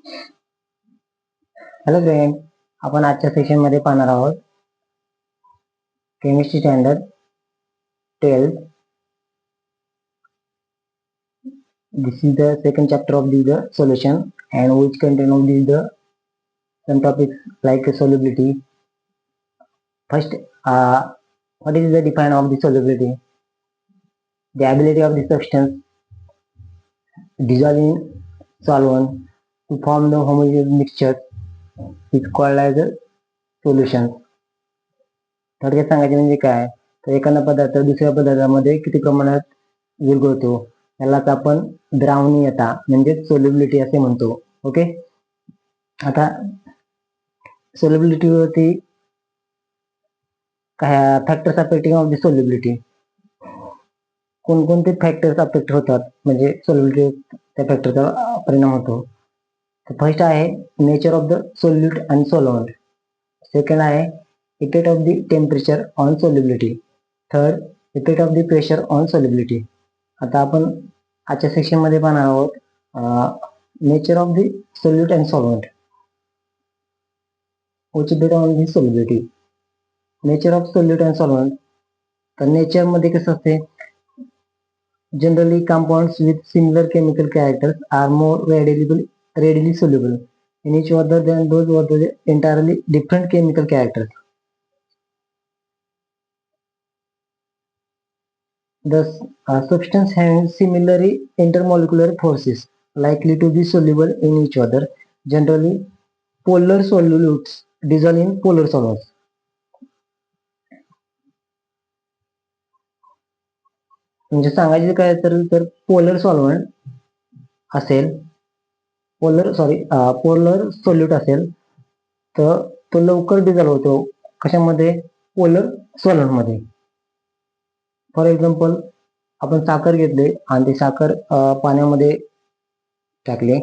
Hello friend, आपण आजच्या session मध्ये पाहणार आहोत chemistry standard 12th. This is the second chapter of the solution, and which contain of the some topics like solubility. First, what is the define of the solubility? The ability of the substance dissolved in solvent to form the homogeneous mixture is called as a solution. थोडक्यात सांगायचे म्हणजे काय, तर एखादा पदार्थ दुसऱ्या पदार्थामध्ये किती प्रमाणात विरघळतो यालाच आपण द्रावणीयता म्हणजे सोल्युबिलिटी असे म्हणतो. ओके, आता सोल्युबिलिटी वरती काय factors affecting of the solubility, कोणकोणते फॅक्टर्स अफेक्ट होतात म्हणजे सोल्युबिलिटी त्या फॅक्टरचा परिणाम होतो. तर फर्स्ट आहे nature of the solute and solvent. Second आहे effect of the temperature on solubility. Third, effect of the pressure on solubility. आता आपण आजच्या सेक्शन मध्ये पाहणार आहोत nature of the solute and solvent, which depend on the solubility. Nature of solute and solvent, तर nature मध्ये कसं असते, generally compounds with similar chemical characters are more readily soluble in each other than those with the entirely different chemical characters. Thus, substance having similarly intermolecular forces likely to be soluble in each other, generally polar solutes dissolve in polar solvents. म्हणजे सांगायचे काय तर polar solvent असेल, polar solute असेल तर तो लवकर dissolve होतो कशामध्ये, पोलर सॉल्व्हंट मध्ये. फॉर एक्झाम्पल, आपण साखर घेतले आणि ते साखर पाण्यामध्ये टाकले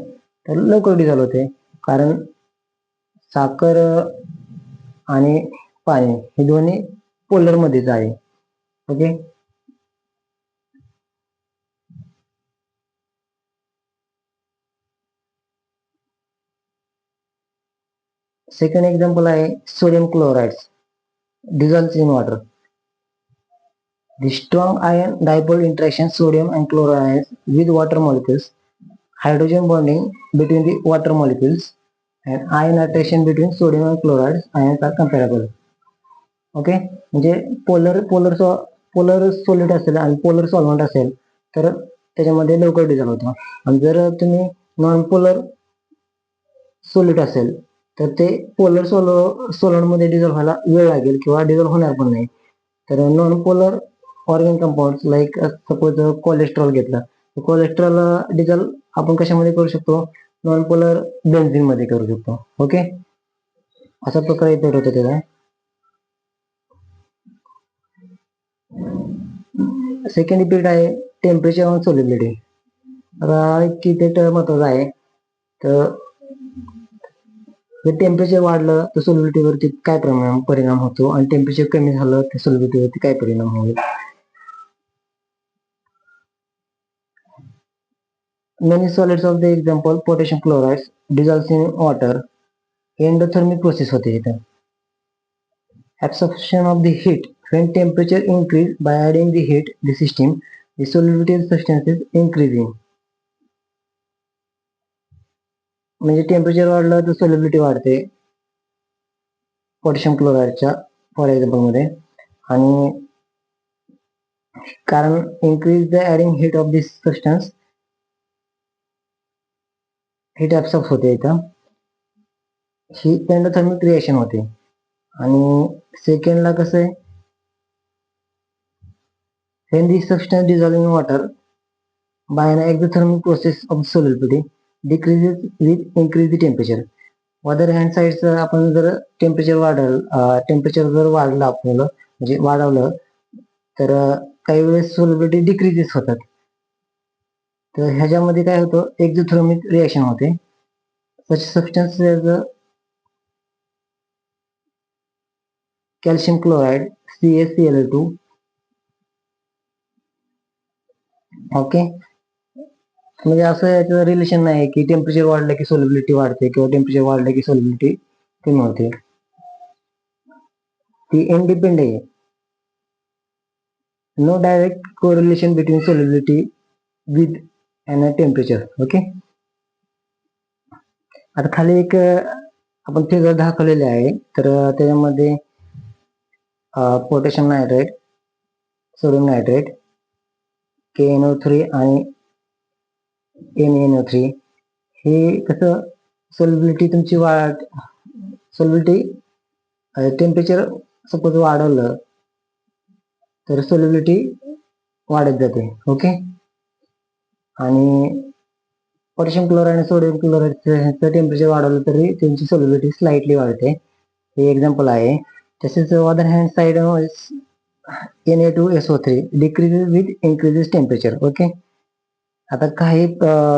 तर लवकर डिझॉल्व्ह होते, कारण साखर आणि पाणी हे दोन्ही पोलर मध्येच आहे. ओके, सेकंड एक्झाम्पल आहे sodium chloride dissolves in water. The strong ion dipole interaction sodium and chloride with water molecules, hydrogen bonding between the water molecules, and ion attraction between sodium and chloride ions are comparable. Okay, म्हणजे polar solute असेल आणि polar solvent असेल तर त्याच्यामध्ये लवकर dissolve होतो, आणि जर तुम्ही नॉन पोलर सोल्यूट असेल तर ते पोलर सॉल्व्हंट मध्ये डिझॉल्व्ह व्हायला वेळ लागेल किंवा डिझॉल्व्ह होणार पण नाही. तर non polar organic compound like suppose cholesterol घेतला, तर कोलेस्ट्रॉल डिझॉल्व्ह आपण कशामध्ये करू शकतो, नॉन पोलर बेन्झिन मध्ये करू शकतो. ओके, अशा प्रकारे इफेक्ट होतो त्याचा. सेकंड इफेक्ट आहे टेम्परेचर ऑन सोल्युबिलिटी. आता इफेक्ट महत्वाचा आहे, तर जर टेम्परेचर वाढलं तर सोल्युबिलिटीवरती काय परिणाम होतो, आणि टेम्परेचर कमी झालं तर सोल्युबिलिटीवरती काय परिणाम होईल. Many solids of the example potassium chloride dissolves in water. Endothermic process होते इथं. Absorption of the heat, when temperature increase by adding the heat the system, the solubility of substances increasing. म्हणजे temperature वाढलं तर solubility वाढते potassium क्लोराइडच्या for example मध्ये, आणि कारण increase the adding heat of this substance, heat absorb होते इथं, ही endothermic reaction होते. आणि सेकंडला कसं आहे, when the substance dissolves in water by an exothermic process of solubility decreases with increased temperature. Other hand side आपण जर टेम्परेचर जर वाढलं आपल्याला म्हणजे वाढवलं तर काही वेळेस सोल्युबिलिटी डिक्रीजेस होतात. तर ह्याच्यामध्ये काय होतं, एक्झोथर्मिक रिएक्शन होते. Such substance calcium chloride CaCl2. Okay, म्हणजे असं याचं रिलेशन नाही की टेम्परेचर वाढलं की सोल्युबिलिटी वाढते किंवा टेम्परेचर वाढलं की सोल्युबिलिटी कमी होते. ती इंडिपेंडेंट आहे. No direct correlation between solubility with and temperature. Okay. आता खाली एक आपण फिगर दाखवलेले आहे. तर त्याच्यामध्ये potassium nitrate, sodium nitrate, KNO3 आणि NaNO3 हे कसं सोल्युबिलिटी तुमची सोल्युबिलिटी टेम्परेचर सपोज वाढवलं तर सोल्युबिलिटी वाढत जाते. ओके. आणि पोटॅशियम क्लोराईड आणि सोडियम क्लोराईडचं टेम्परेचर वाढवलं तरी त्यांची सोल्युबिलिटी स्लाइटली वाढते. हे एक्झाम्पल आहे. तसेच other hand side Na2SO3 decreases with increases temperature. Okay. आता काही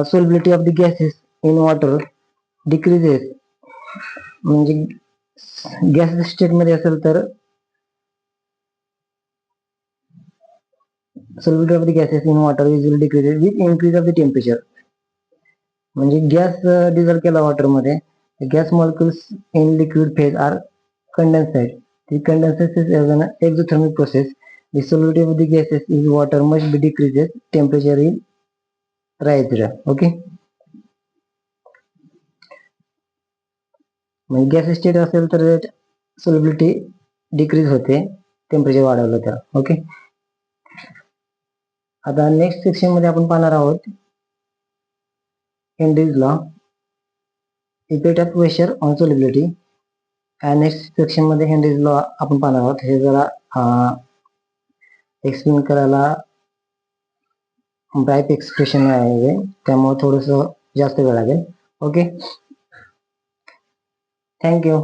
solubility of the gases in water decreases, म्हणजे गॅस स्टेट मध्ये असेल तर solubility of the gases in water usually decreases with increase of the temperature. म्हणजे gas dissolve केला water मध्ये, gas molecules in liquid phase are condensed. The condenses is an exothermic process. The solubility of the gases in water must be decreased. Temperature is raised. Okay. म्हणजे gas state असेल तर solubility decrease होते temperature वाढवलं तर. Okay. आता next section मध्ये आपण पाहणार आहोत Henry's law, effect of pressure on solubility. Next section मध्ये हेनरीज लॉ आपण पाहणार आहोत. हे जरा एक्सप्लेन करायला ब्राईट एक्सप्रेशन आहे, त्यामुळे थोडंसं जास्त वेळ लागेल. ओके. थँक्यू.